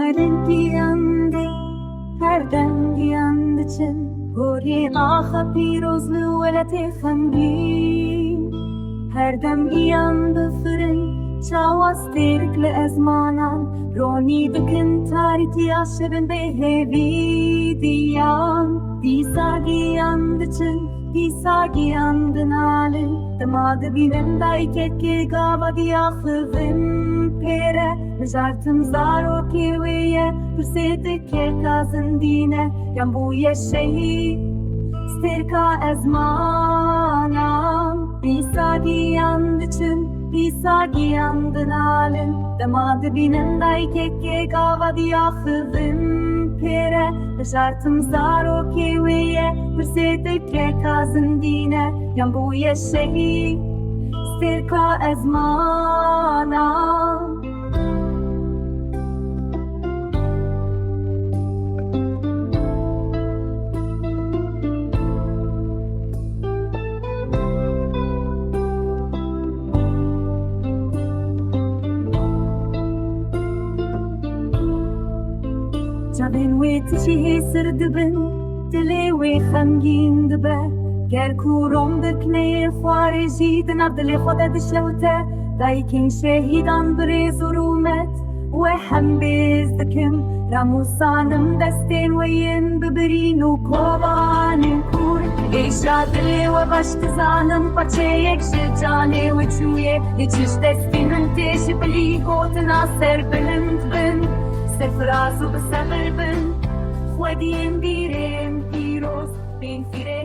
Nalin giyandı, her dem giyandı çın Hori ağa pirozlu veleti khangin Her dem giyandı fırın Çavaz terkle ezmanan Roni dikin tariti aşırın behevi diyan Disa giyandı çın, disa giyandı nalin Damadı binin dayket ki gava diyakhızın pere Nejartım zaro kiwiye Pürsedik ke kazın dine Yan bu yeşeyi Sterka ezmana Disa giyandı çın Disa giyandı nalin Damadı binin dayket ki gava diyakhızın pere Nejartım zaro kiwiye Pürsedik ke kazın dine Yan bu yeşeyi Sterka ezmana Cabin we tişi sırdibin Dili we khangin dibe Ger kurom dikne خارجی دنبدل خود دشلوته دایکن شهیدان بری ظرومت و هم بیز دکم رموسانم دستین وین ببرین و کوبان کور ایشادلی و باشت زانم پچه یک شجانه و چویه یچش دستین انتش بلی گوتنا سر بلند بن سفرازو بسمر بن خودیم بیرم پیروز بین فیره